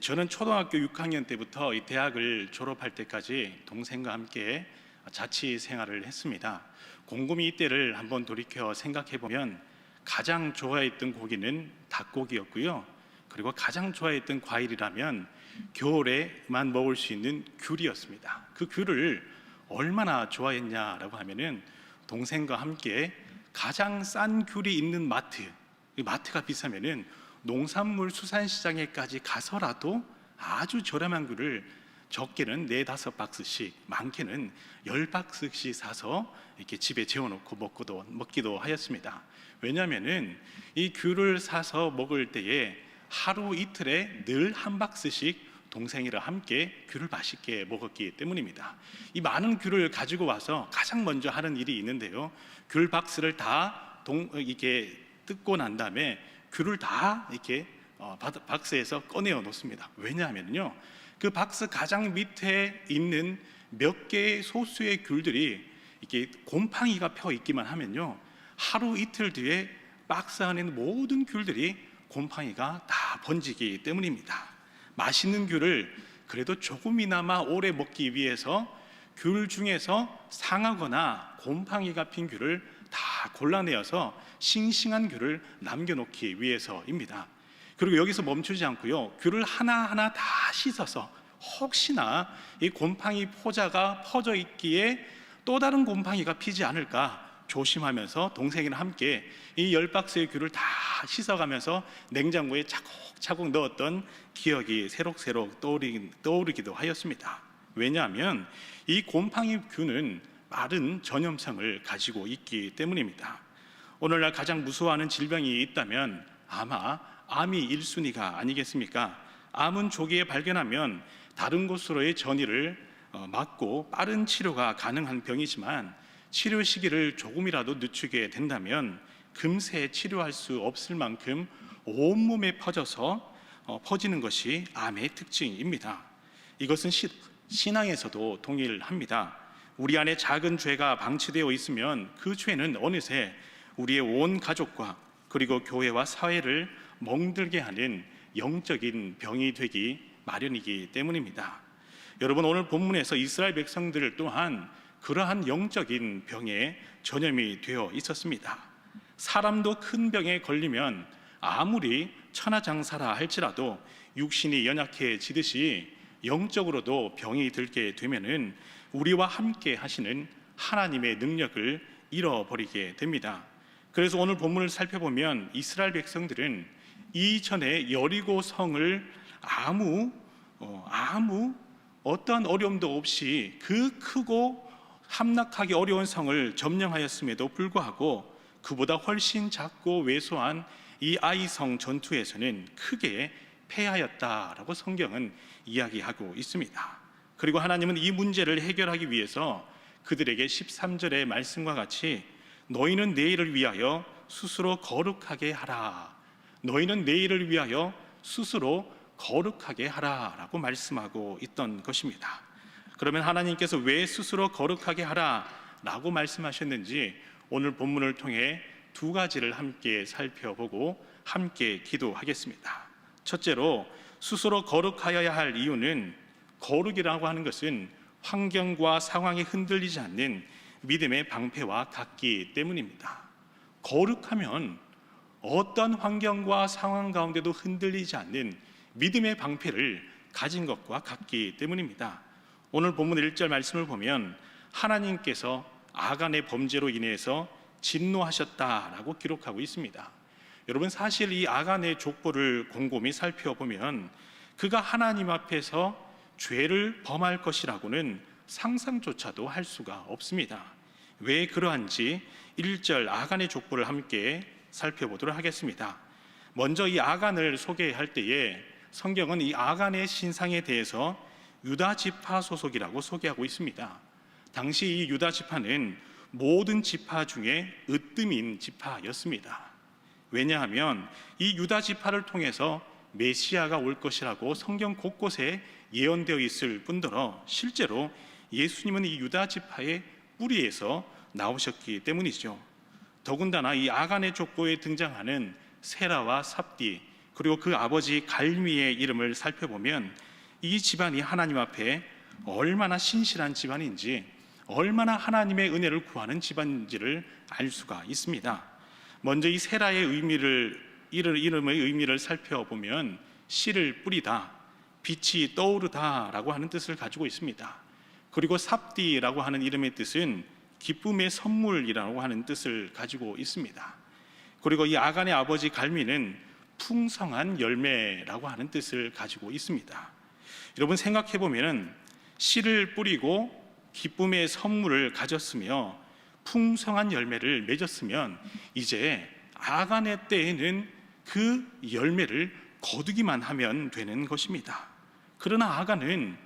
저는 초등학교 6학년 때부터 이 대학을 졸업할 때까지 동생과 함께 자취 생활을 했습니다. 곰곰이 이때를 한번 돌이켜 생각해 보면 가장 좋아했던 고기는 닭고기였고요. 그리고 가장 좋아했던 과일이라면 겨울에만 먹을 수 있는 귤이었습니다. 그 귤을 얼마나 좋아했냐라고 하면은 동생과 함께 가장 싼 귤이 있는 마트, 이 마트가 비싸면은 농산물 수산시장에까지 가서라도 아주 저렴한 귤을 적게는 4-5박스씩, 많게는 10박스씩 사서 이렇게 집에 재워놓고 먹기도 하였습니다. 왜냐하면은 이 귤을 사서 먹을 때에 하루 이틀에 늘 한 박스씩 동생이랑 함께 귤을 맛있게 먹었기 때문입니다. 이 많은 귤을 가지고 와서 가장 먼저 하는 일이 있는데요, 귤 박스를 다 이렇게 뜯고 난 다음에 귤을 다 이렇게 박스에서 꺼내어 놓습니다. 왜냐하면요, 그 박스 가장 밑에 있는 몇 개의 소수의 귤들이 이렇게 곰팡이가 펴 있기만 하면요, 하루 이틀 뒤에 박스 안에 있는 모든 귤들이 곰팡이가 다 번지기 때문입니다. 맛있는 귤을 그래도 조금이나마 오래 먹기 위해서 귤 중에서 상하거나 곰팡이가 핀 귤을 다 골라내어서 싱싱한 귤을 남겨놓기 위해서입니다. 그리고 여기서 멈추지 않고요, 귤을 하나하나 다 씻어서 혹시나 이 곰팡이 포자가 퍼져 있기에 또 다른 곰팡이가 피지 않을까 조심하면서 동생이랑 함께 이 10박스의 귤을 다 씻어가면서 냉장고에 차곡차곡 넣었던 기억이 새록새록 떠오르기도 하였습니다. 왜냐하면 이 곰팡이 균은 빠른 전염성을 가지고 있기 때문입니다. 오늘날 가장 무서워하는 질병이 있다면 아마 암이 1순위가 아니겠습니까? 암은 조기에 발견하면 다른 곳으로의 전이를 막고 빠른 치료가 가능한 병이지만 치료 시기를 조금이라도 늦추게 된다면 금세 치료할 수 없을 만큼 온몸에 퍼지는 것이 암의 특징입니다. 이것은 신앙에서도 동일합니다. 우리 안에 작은 죄가 방치되어 있으면 그 죄는 어느새 우리의 온 가족과 그리고 교회와 사회를 멍들게 하는 영적인 병이 되기 마련이기 때문입니다. 여러분, 오늘 본문에서 이스라엘 백성들 또한 그러한 영적인 병에 전염이 되어 있었습니다. 사람도 큰 병에 걸리면 아무리 천하장사라 할지라도 육신이 연약해지듯이 영적으로도 병이 들게 되면은 우리와 함께 하시는 하나님의 능력을 잃어버리게 됩니다. 그래서 오늘 본문을 살펴보면 이스라엘 백성들은 이전에 여리고 성을 아무 어떤 어려움도 없이 그 크고 함락하기 어려운 성을 점령하였음에도 불구하고 그보다 훨씬 작고 왜소한 이 아이성 전투에서는 크게 패하였다라고 성경은 이야기하고 있습니다. 그리고 하나님은 이 문제를 해결하기 위해서 그들에게 13절의 말씀과 같이 너희는 내일을 위하여 스스로 거룩하게 하라, 너희는 내일을 위하여 스스로 거룩하게 하라 라고 말씀하고 있던 것입니다. 그러면 하나님께서 왜 스스로 거룩하게 하라 라고 말씀하셨는지 오늘 본문을 통해 두 가지를 함께 살펴보고 함께 기도하겠습니다. 첫째로, 스스로 거룩하여야 할 이유는, 거룩이라고 하는 것은 환경과 상황이 흔들리지 않는 믿음의 방패와 같기 때문입니다. 거룩하면 어떤 환경과 상황 가운데도 흔들리지 않는 믿음의 방패를 가진 것과 같기 때문입니다. 오늘 본문 1절 말씀을 보면 하나님께서 아간의 범죄로 인해서 진노하셨다라고 기록하고 있습니다. 여러분, 사실 이 아간의 족보를 곰곰이 살펴보면 그가 하나님 앞에서 죄를 범할 것이라고는 상상조차도 할 수가 없습니다. 왜 그러한지 1절 아간의 족보를 함께 살펴보도록 하겠습니다. 먼저 이 아간을 소개할 때에 성경은 이 아간의 신상에 대해서 유다 지파 소속이라고 소개하고 있습니다. 당시 이 유다 지파는 모든 지파 중에 으뜸인 지파였습니다. 왜냐하면 이 유다 지파를 통해서 메시아가 올 것이라고 성경 곳곳에 예언되어 있을 뿐더러 실제로 예수님은 이 유다 지파의 뿌리에서 나오셨기 때문이죠. 더군다나 이 아간의 족보에 등장하는 세라와 삽디, 그리고 그 아버지 갈미의 이름을 살펴보면 이 집안이 하나님 앞에 얼마나 신실한 집안인지, 얼마나 하나님의 은혜를 구하는 집안인지를 알 수가 있습니다. 먼저 이 세라의 이름의 의미를 살펴보면 씨를 뿌리다, 빛이 떠오르다 라고 하는 뜻을 가지고 있습니다. 그리고 삽디라고 하는 이름의 뜻은 기쁨의 선물이라고 하는 뜻을 가지고 있습니다. 그리고 이 아간의 아버지 갈미는 풍성한 열매라고 하는 뜻을 가지고 있습니다. 여러분 생각해 보면 씨를 뿌리고 기쁨의 선물을 가졌으며 풍성한 열매를 맺었으면 이제 아간의 때에는 그 열매를 거두기만 하면 되는 것입니다. 그러나 아간은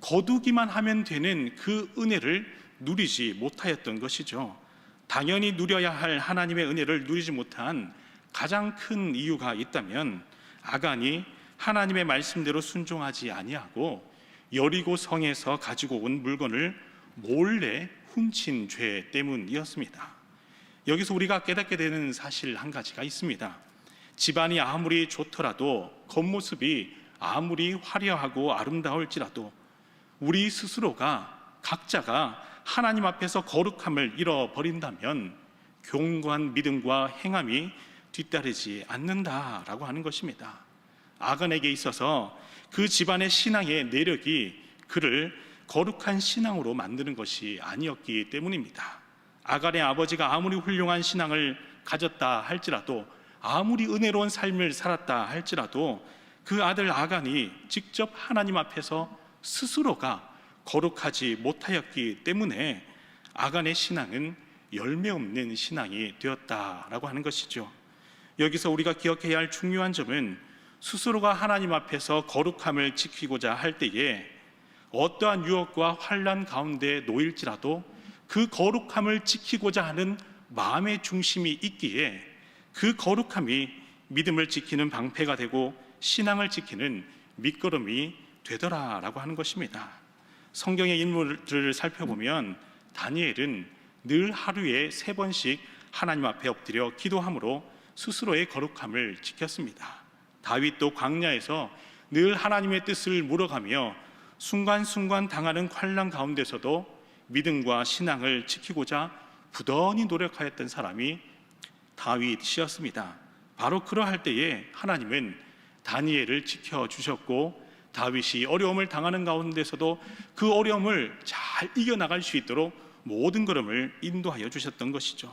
거두기만 하면 되는 그 은혜를 누리지 못하였던 것이죠. 당연히 누려야 할 하나님의 은혜를 누리지 못한 가장 큰 이유가 있다면 아간이 하나님의 말씀대로 순종하지 아니하고 여리고 성에서 가지고 온 물건을 몰래 훔친 죄 때문이었습니다. 여기서 우리가 깨닫게 되는 사실 한 가지가 있습니다. 집안이 아무리 좋더라도, 겉모습이 아무리 화려하고 아름다울지라도 우리 스스로가 각자가 하나님 앞에서 거룩함을 잃어버린다면 견고한 믿음과 행함이 뒤따르지 않는다라고 하는 것입니다. 아간에게 있어서 그 집안의 신앙의 내력이 그를 거룩한 신앙으로 만드는 것이 아니었기 때문입니다. 아간의 아버지가 아무리 훌륭한 신앙을 가졌다 할지라도, 아무리 은혜로운 삶을 살았다 할지라도 그 아들 아간이 직접 하나님 앞에서 스스로가 거룩하지 못하였기 때문에 아간의 신앙은 열매 없는 신앙이 되었다라고 하는 것이죠. 여기서 우리가 기억해야 할 중요한 점은 스스로가 하나님 앞에서 거룩함을 지키고자 할 때에 어떠한 유혹과 환난 가운데 놓일지라도 그 거룩함을 지키고자 하는 마음의 중심이 있기에 그 거룩함이 믿음을 지키는 방패가 되고 신앙을 지키는 밑거름이 되더라라고 하는 것입니다. 성경의 인물들을 살펴보면 다니엘은 늘 하루에 3번씩 하나님 앞에 엎드려 기도함으로 스스로의 거룩함을 지켰습니다. 다윗도 광야에서 늘 하나님의 뜻을 물어가며 순간순간 당하는 환난 가운데서도 믿음과 신앙을 지키고자 부단히 노력하였던 사람이 다윗이었습니다. 바로 그러할 때에 하나님은 다니엘을 지켜주셨고 다윗이 어려움을 당하는 가운데서도 그 어려움을 잘 이겨나갈 수 있도록 모든 걸음을 인도하여 주셨던 것이죠.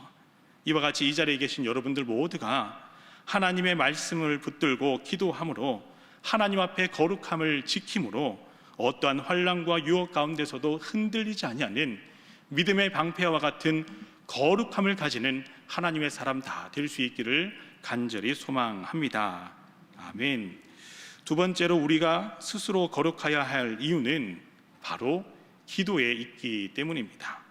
이와 같이 이 자리에 계신 여러분들 모두가 하나님의 말씀을 붙들고 기도함으로 하나님 앞에 거룩함을 지킴으로 어떠한 환난과 유혹 가운데서도 흔들리지 아니하는 믿음의 방패와 같은 거룩함을 가지는 하나님의 사람 다 될 수 있기를 간절히 소망합니다. 아멘. 두 번째로 우리가 스스로 거룩해야 할 이유는 바로 기도에 있기 때문입니다.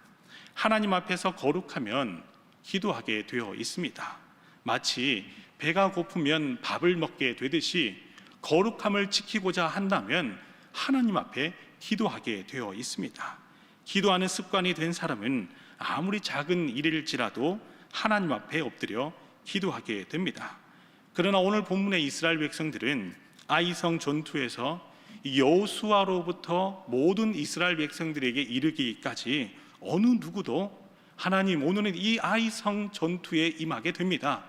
하나님 앞에서 거룩하면 기도하게 되어 있습니다. 마치 배가 고프면 밥을 먹게 되듯이 거룩함을 지키고자 한다면 하나님 앞에 기도하게 되어 있습니다. 기도하는 습관이 된 사람은 아무리 작은 일일지라도 하나님 앞에 엎드려 기도하게 됩니다. 그러나 오늘 본문의 이스라엘 백성들은 아이성 전투에서 여호수아로부터 모든 이스라엘 백성들에게 이르기까지 어느 누구도 하나님 오늘은 이 아이성 전투에 임하게 됩니다.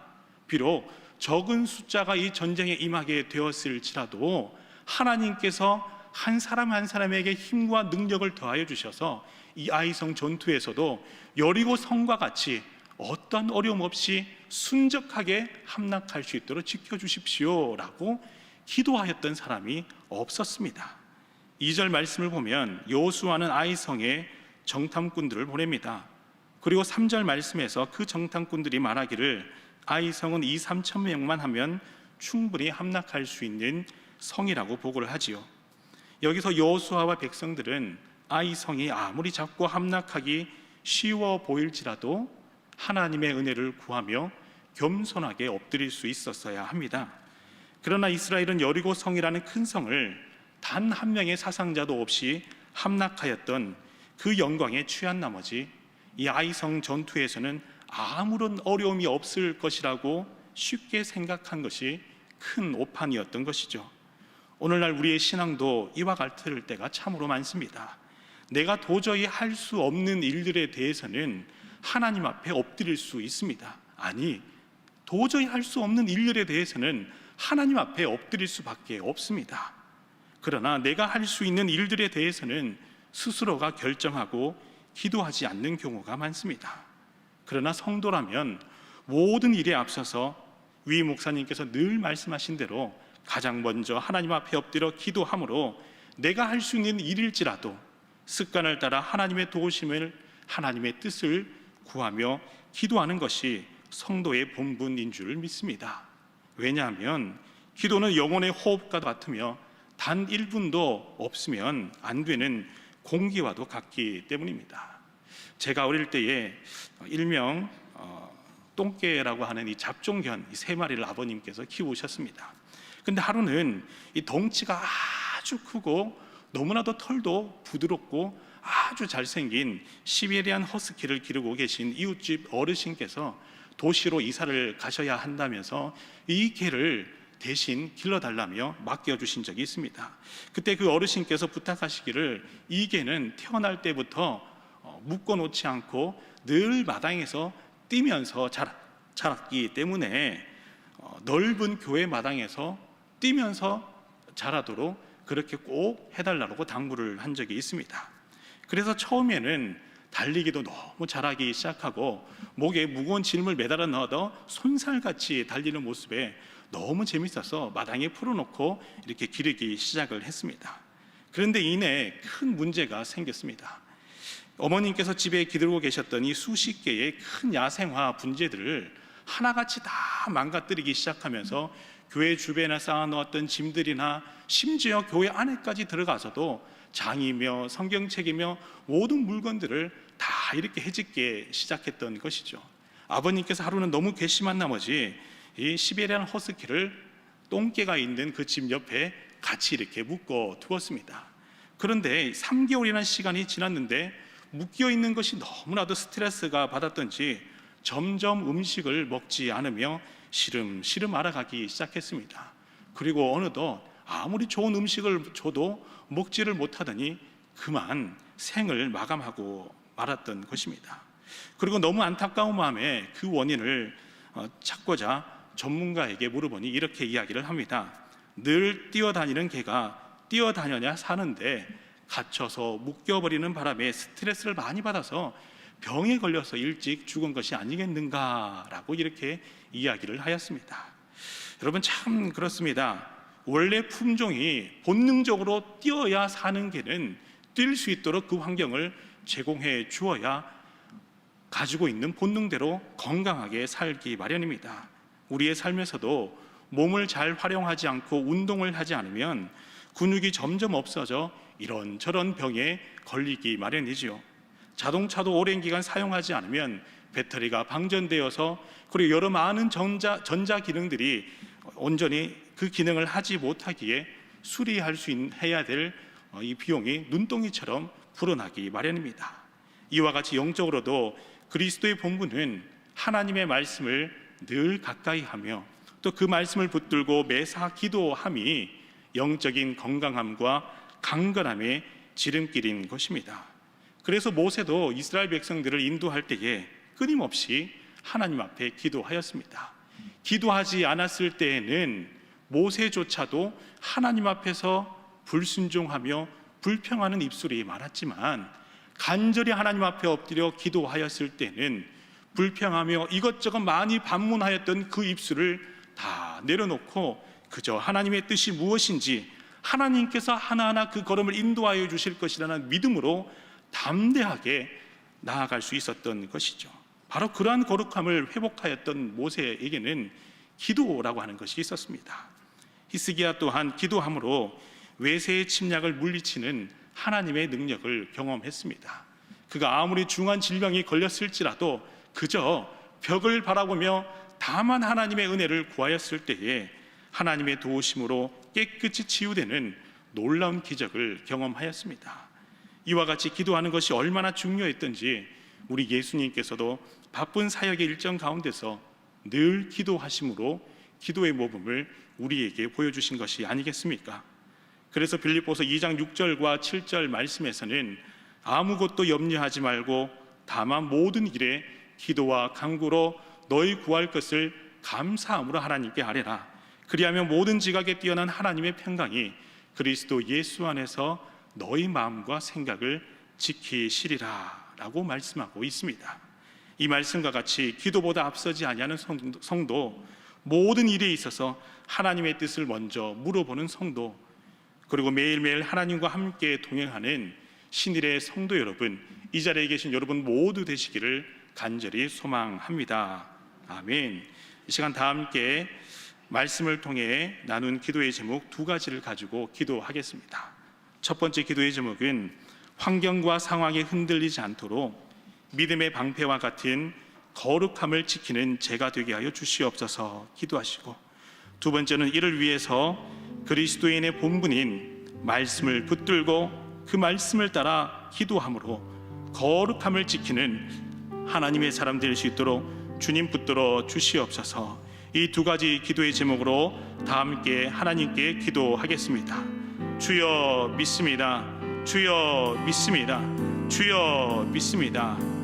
비록 적은 숫자가 이 전쟁에 임하게 되었을지라도 하나님께서 한 사람 한 사람에게 힘과 능력을 더하여 주셔서 이 아이성 전투에서도 여리고 성과 같이 어떤 어려움 없이 순적하게 함락할 수 있도록 지켜주십시오 라고 기도하였던 사람이 없었습니다. 2절 말씀을 보면 여호수아는 아이성에 정탐꾼들을 보냅니다. 그리고 3절 말씀에서 그 정탐꾼들이 말하기를 아이성은 2-3천 명만 하면 충분히 함락할 수 있는 성이라고 보고를 하지요. 여기서 여호수아와 백성들은 아이성이 아무리 작고 함락하기 쉬워 보일지라도 하나님의 은혜를 구하며 겸손하게 엎드릴 수 있었어야 합니다. 그러나 이스라엘은 여리고 성이라는 큰 성을 단 한 명의 사상자도 없이 함락하였던 그 영광에 취한 나머지 이 아이성 전투에서는 아무런 어려움이 없을 것이라고 쉽게 생각한 것이 큰 오판이었던 것이죠. 오늘날 우리의 신앙도 이와 같을 때가 참으로 많습니다. 내가 도저히 할 수 없는 일들에 대해서는 하나님 앞에 엎드릴 수 있습니다. 아니, 도저히 할 수 없는 일들에 대해서는 하나님 앞에 엎드릴 수밖에 없습니다. 그러나 내가 할 수 있는 일들에 대해서는 스스로가 결정하고 기도하지 않는 경우가 많습니다. 그러나 성도라면 모든 일에 앞서서 위 목사님께서 늘 말씀하신 대로 가장 먼저 하나님 앞에 엎드려 기도함으로 내가 할 수 있는 일일지라도 습관을 따라 하나님의 도우심을, 하나님의 뜻을 구하며 기도하는 것이 성도의 본분인 줄 믿습니다. 왜냐하면 기도는 영혼의 호흡과 같으며 단 1분도 없으면 안 되는 공기와도 같기 때문입니다. 제가 어릴 때에 일명 똥개라고 하는 이 잡종견, 이 3마리를 아버님께서 키우셨습니다. 근데 하루는 이 덩치가 아주 크고 너무나도 털도 부드럽고 아주 잘생긴 시베리안 허스키를 기르고 계신 이웃집 어르신께서 도시로 이사를 가셔야 한다면서 이 개를 대신 길러달라며 맡겨주신 적이 있습니다. 그때 그 어르신께서 부탁하시기를 이 개는 태어날 때부터 묶어놓지 않고 늘 마당에서 뛰면서 자랐기 때문에 넓은 교회 마당에서 뛰면서 자라도록 그렇게 꼭 해달라고 당부를 한 적이 있습니다. 그래서 처음에는 달리기도 너무 잘하기 시작하고 목에 무거운 짐을 매달아 넣어도 손살같이 달리는 모습에 너무 재밌어서 마당에 풀어놓고 이렇게 기르기 시작을 했습니다. 그런데 이내 큰 문제가 생겼습니다. 어머님께서 집에 기르고 계셨던 이 수십 개의 큰 야생화 분재들을 하나같이 다 망가뜨리기 시작하면서 교회 주변에 쌓아놓았던 짐들이나 심지어 교회 안에까지 들어가서도 장이며 성경책이며 모든 물건들을 다 이렇게 해짓기 시작했던 것이죠. 아버님께서 하루는 너무 괘씸한 나머지 이 시베리안 허스키를 똥개가 있는 그 집 옆에 같이 이렇게 묶어 두었습니다. 그런데 3개월이라는 시간이 지났는데 묶여 있는 것이 너무나도 스트레스가 받았던지 점점 음식을 먹지 않으며 시름시름 알아가기 시작했습니다. 그리고 어느덧 아무리 좋은 음식을 줘도 먹지를 못하더니 그만 생을 마감하고 말았던 것입니다. 그리고 너무 안타까운 마음에 그 원인을 찾고자 전문가에게 물어보니 이렇게 이야기를 합니다. 늘 뛰어다니는 개가 뛰어다녀야 사는데 갇혀서 묶여버리는 바람에 스트레스를 많이 받아서 병에 걸려서 일찍 죽은 것이 아니겠는가라고 이렇게 이야기를 하였습니다. 여러분, 참 그렇습니다. 원래 품종이 본능적으로 뛰어야 사는 개는 뛸 수 있도록 그 환경을 제공해 주어야 가지고 있는 본능대로 건강하게 살기 마련입니다. 우리의 삶에서도 몸을 잘 활용하지 않고 운동을 하지 않으면 근육이 점점 없어져 이런저런 병에 걸리기 마련이지요. 자동차도 오랜 기간 사용하지 않으면 배터리가 방전되어서 그리고 여러 많은 전자 기능들이 온전히 그 기능을 하지 못하기에 수리할 수 해야 될 이 비용이 눈덩이처럼 불어나기 마련입니다. 이와 같이 영적으로도 그리스도의 본분은 하나님의 말씀을 늘 가까이 하며 또 그 말씀을 붙들고 매사 기도함이 영적인 건강함과 강건함의 지름길인 것입니다. 그래서 모세도 이스라엘 백성들을 인도할 때에 끊임없이 하나님 앞에 기도하였습니다. 기도하지 않았을 때에는 모세조차도 하나님 앞에서 불순종하며 불평하는 입술이 많았지만 간절히 하나님 앞에 엎드려 기도하였을 때는 불평하며 이것저것 많이 반문하였던 그 입술을 다 내려놓고 그저 하나님의 뜻이 무엇인지 하나님께서 하나하나 그 걸음을 인도하여 주실 것이라는 믿음으로 담대하게 나아갈 수 있었던 것이죠. 바로 그러한 거룩함을 회복하였던 모세에게는 기도라고 하는 것이 있었습니다. 히스기야 또한 기도함으로 외세의 침략을 물리치는 하나님의 능력을 경험했습니다. 그가 아무리 중한 질병이 걸렸을지라도 그저 벽을 바라보며 다만 하나님의 은혜를 구하였을 때에 하나님의 도우심으로 깨끗이 치유되는 놀라운 기적을 경험하였습니다. 이와 같이 기도하는 것이 얼마나 중요했던지 우리 예수님께서도 바쁜 사역의 일정 가운데서 늘 기도하심으로 기도의 모범을 우리에게 보여주신 것이 아니겠습니까? 그래서 빌립보서 2장 6절과 7절 말씀에서는 아무것도 염려하지 말고 다만 모든 일에 기도와 간구로 너희 구할 것을 감사함으로 하나님께 아뢰라. 그리하면 모든 지각에 뛰어난 하나님의 평강이 그리스도 예수 안에서 너희 마음과 생각을 지키시리라 라고 말씀하고 있습니다. 이 말씀과 같이 기도보다 앞서지 아니하는 성도, 모든 일에 있어서 하나님의 뜻을 먼저 물어보는 성도, 그리고 매일매일 하나님과 함께 동행하는 신일의 성도 여러분, 이 자리에 계신 여러분 모두 되시기를 간절히 소망합니다. 아멘. 이 시간 다 함께 말씀을 통해 나눈 기도의 제목 두 가지를 가지고 기도하겠습니다. 첫 번째 기도의 제목은 환경과 상황에 흔들리지 않도록 믿음의 방패와 같은 거룩함을 지키는 제가 되게 하여 주시옵소서 기도하시고, 두 번째는 이를 위해서 그리스도인의 본분인 말씀을 붙들고 그 말씀을 따라 기도함으로 거룩함을 지키는 하나님의 사람 될 수 있도록 주님 붙들어 주시옵소서. 이 두 가지 기도의 제목으로 다 함께 하나님께 기도하겠습니다. 주여 믿습니다. 주여 믿습니다. 주여 믿습니다.